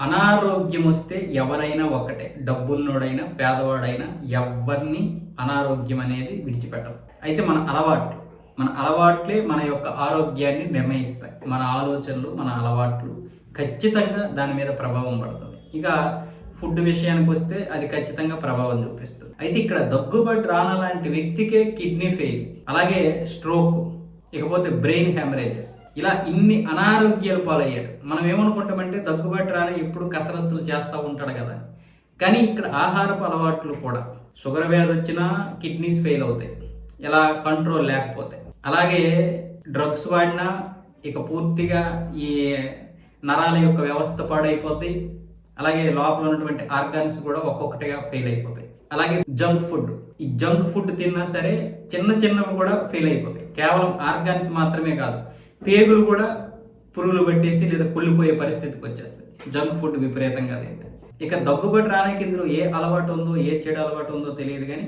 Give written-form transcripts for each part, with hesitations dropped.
అనారోగ్యం వస్తే ఎవరైనా ఒక్కటే, డబ్బున్నోడైనా పేదవాడైనా ఎవరిని అనారోగ్యం అనేది విడిచిపెట్టదు. అయితే మన అలవాట్లే మన యొక్క ఆరోగ్యాన్ని నిర్ణయిస్తాయి. మన ఆలోచనలు, మన అలవాట్లు ఖచ్చితంగా దాని మీద ప్రభావం పడుతుంది. ఇక ఫుడ్ విషయానికి వస్తే అది ఖచ్చితంగా ప్రభావం చూపిస్తుంది. అయితే ఇక్కడ దగ్గుబాటు రానా లాంటి వ్యక్తికే కిడ్నీ ఫెయిల్, అలాగే స్ట్రోక్, ఇకపోతే బ్రెయిన్ హ్యామరేజెస్, ఇలా ఇన్ని అనారోగ్యాలు పాలయ్యాడు. మనం ఏమనుకుంటామంటే దగ్గుబాటు రాని ఎప్పుడు కసరత్తులు చేస్తూ ఉంటాడు కదా, కానీ ఇక్కడ ఆహారపు అలవాట్లు కూడా, షుగర్ వ్యాధి వచ్చినా కిడ్నీస్ ఫెయిల్ అవుతాయి ఇలా కంట్రోల్ లేకపోతే. అలాగే డ్రగ్స్ వాడినా ఇక పూర్తిగా ఈ నరాల యొక్క వ్యవస్థ పాడైపోద్ది. అలాగే లోపల ఉన్నటువంటి ఆర్గాన్స్ కూడా ఒక్కొక్కటిగా ఫెయిల్ అయిపోతాయి. అలాగే ఈ జంక్ ఫుడ్ తిన్నా సరే చిన్నవి కూడా ఫెయిల్ అయిపోతాయి. కేవలం ఆర్గాన్స్ మాత్రమే కాదు, పేగులు కూడా పురుగులు పట్టేసి లేదా కుళ్ళిపోయే పరిస్థితికి వచ్చేస్తాయి జంక్ ఫుడ్ విపరీతంగా తింటే. ఇక దగ్గుబాటు రానికి ఇందులో ఏ అలవాటు ఉందో, ఏ చెడు అలవాటు ఉందో తెలియదు, కానీ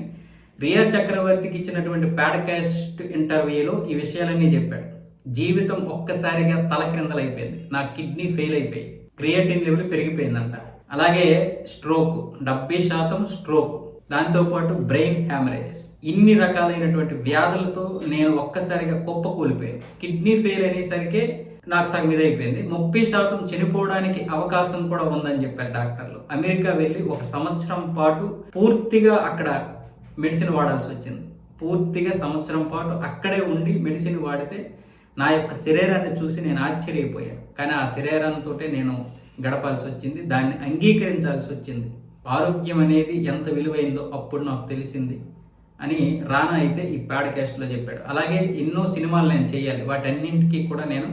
రియా చక్రవర్తికి ఇచ్చినటువంటి పాడ్కాస్ట్ ఇంటర్వ్యూలో ఈ విషయాలన్నీ చెప్పాడు. జీవితం ఒక్కసారిగా తలక్రిందలైపోయింది, నా కిడ్నీ ఫెయిల్ అయిపోయి క్రియేటిన్ లెవెల్ పెరిగిపోయిందంట. అలాగే స్ట్రోక్ 70% స్ట్రోక్, దాంతోపాటు బ్రెయిన్ హ్యామరేజెస్, ఇన్ని రకాలైనటువంటి వ్యాధులతో నేను ఒక్కసారిగా కుప్పకూలిపోయాను. కిడ్నీ ఫెయిల్ అనేసరికి నాకు సగం ఇదైపోయింది. 30% చనిపోవడానికి అవకాశం కూడా ఉందని చెప్పారు డాక్టర్లు. అమెరికా వెళ్ళి 1 సంవత్సరం పాటు పూర్తిగా అక్కడ మెడిసిన్ వాడాల్సి వచ్చింది. పూర్తిగా సంవత్సరం పాటు అక్కడే ఉండి మెడిసిన్ వాడితే నా యొక్క శరీరాన్ని చూసి నేను ఆశ్చర్యపోయాను. కానీ ఆ శరీరంతో నేను గడపాల్సి వచ్చింది, దాన్ని అంగీకరించాల్సి వచ్చింది. ఆరోగ్యం అనేది ఎంత విలువైందో అప్పుడు నాకు తెలిసింది అని రానా అయితే ఈ పాడ్కాస్ట్లో చెప్పాడు. అలాగే ఎన్నో సినిమాలు నేను చేయాలి, వాటన్నింటికి కూడా నేను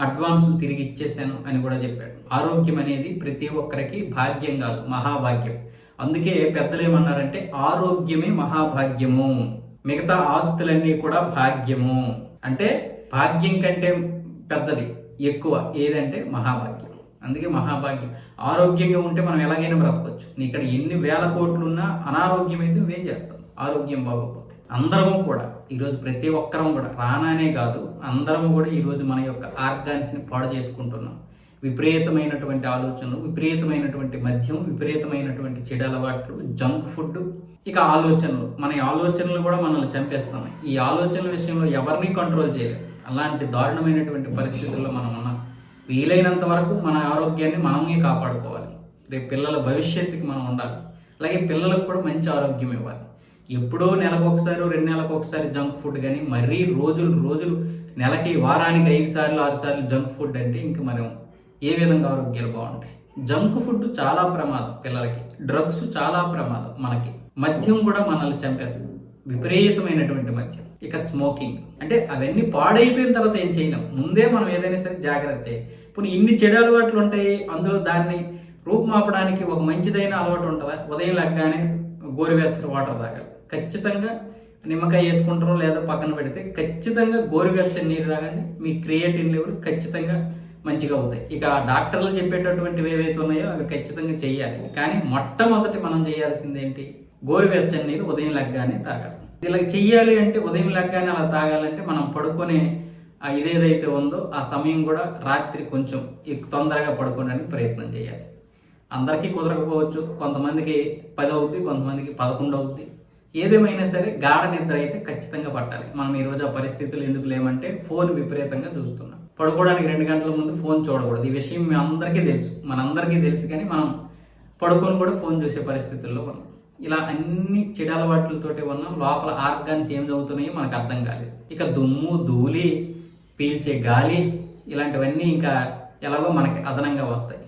అడ్వాన్సులు తిరిగి ఇచ్చేసాను అని కూడా చెప్పాడు. ఆరోగ్యం అనేది ప్రతి ఒక్కరికి భాగ్యం కాదు, మహాభాగ్యం. అందుకే పెద్దలు ఏమన్నారంటే ఆరోగ్యమే మహాభాగ్యము, మిగతా ఆస్తులన్నీ కూడా భాగ్యము. అంటే భాగ్యం కంటే పెద్దది ఎక్కువ ఏదంటే మహాభాగ్యం. అందుకే మహాభాగ్యం. ఆరోగ్యంగా ఉంటే మనం ఎలాగైనా బ్రతకొచ్చు. నీ ఇక్కడ ఎన్ని వేల కోట్లు ఉన్నా అనారోగ్యం అయితే నువ్వేం చేస్తావు, ఆరోగ్యం బాగోకపోతే. అందరము కూడా ఈరోజు ప్రతి ఒక్కరం కూడా, రానానే కాదు అందరము కూడా ఈరోజు మన యొక్క ఆర్గాన్స్ని పాడు చేసుకుంటున్నాం. విపరీతమైనటువంటి ఆలోచనలు, విపరీతమైనటువంటి మద్యం, విపరీతమైనటువంటి చెడు అలవాట్లు, జంక్ ఫుడ్, ఇక ఆలోచనలు, మన ఆలోచనలు కూడా మనల్ని చంపేస్తున్నాయి. ఈ ఆలోచనల విషయంలో ఎవరిని కంట్రోల్ చేయలేదు. అలాంటి దారుణమైనటువంటి పరిస్థితుల్లో మనం ఉన్నాం. వీలైనంత వరకు మన ఆరోగ్యాన్ని మనమే కాపాడుకోవాలి. రేపు పిల్లల భవిష్యత్తుకి మనం ఉండాలి. అలాగే పిల్లలకు కూడా మంచి ఆరోగ్యం ఇవ్వాలి. ఎప్పుడో నెలకు ఒకసారి 2 నెలలకు ఒకసారి జంక్ ఫుడ్, కానీ మరీ రోజులు నెలకి వారానికి 5 సార్లు 6 సార్లు జంక్ ఫుడ్ అంటే ఇంక మనం ఏ విధంగా ఆరోగ్యాలు బాగుంటాయి. జంక్ ఫుడ్ చాలా ప్రమాదం పిల్లలకి, డ్రగ్స్ చాలా ప్రమాదం మనకి, మద్యం కూడా మనల్ని చంపేస్తుంది, విపరీతమైనటువంటి మద్యం. ఇక స్మోకింగ్, అంటే అవన్నీ పాడైపోయిన తర్వాత ఏం చేయలేం, ముందే మనం ఏదైనా సరే జాగ్రత్త చేయాలి. ఇప్పుడు ఇన్ని చెడు అలవాట్లు ఉంటాయి, అందులో దాన్ని రూపుమాపడానికి ఒక మంచిదైన అలవాటు ఉంటుందా? ఉదయం లెగ్గానే గోరువెచ్చని వాటర్ తాగాలి ఖచ్చితంగా. నిమ్మకాయ వేసుకుంటారో లేదా పక్కన పెడితే ఖచ్చితంగా గోరువెచ్చని నీరు తాగండి, మీ క్రియేటిన్ లెవెల్ ఖచ్చితంగా మంచిగా అవుతాయి. ఇక డాక్టర్లు చెప్పేటటువంటివి ఏవైతే ఉన్నాయో అవి ఖచ్చితంగా చేయాలి. కానీ మొట్టమొదటి మనం చేయాల్సింది ఏంటి? గోరువెచ్చని నీరు ఉదయం లెగ్గానే తాగాలి. ఇలా చెయ్యాలి అంటే ఉదయం లెగ్గానే అలా తాగాలంటే మనం పడుకునే ఇదేదైతే ఉందో ఆ సమయం కూడా రాత్రి కొంచెం తొందరగా పడుకోవడానికి ప్రయత్నం చేయాలి. అందరికీ కుదరకపోవచ్చు, కొంతమందికి 10 అవుద్ది, కొంతమందికి 11 అవుద్ది. ఏదేమైనా సరే గాఢ నిద్ర అయితే ఖచ్చితంగా పట్టాలి. మనం ఈరోజు ఆ పరిస్థితులు ఎందుకు లేమంటే ఫోన్ విపరీతంగా చూస్తున్నాం. పడుకోవడానికి 2 గంటల ముందు ఫోన్ చూడకూడదు. ఈ విషయం మీ అందరికీ తెలుసు, మనందరికీ తెలుసు, కానీ మనం పడుకొని కూడా ఫోన్ చూసే పరిస్థితుల్లో ఉన్నాం. ఇలా అన్ని చెడు అలవాట్లతోటి ఉన్నాం. లోపల ఆర్గాన్స్ ఏం చదువుతున్నాయో మనకు అర్థం కాలేదు. ఇక దుమ్ము, ధూళి, పీల్చే గాలి, ఇలాంటివన్నీ ఇంకా ఎలాగో మనకి అదనంగా వస్తాయి.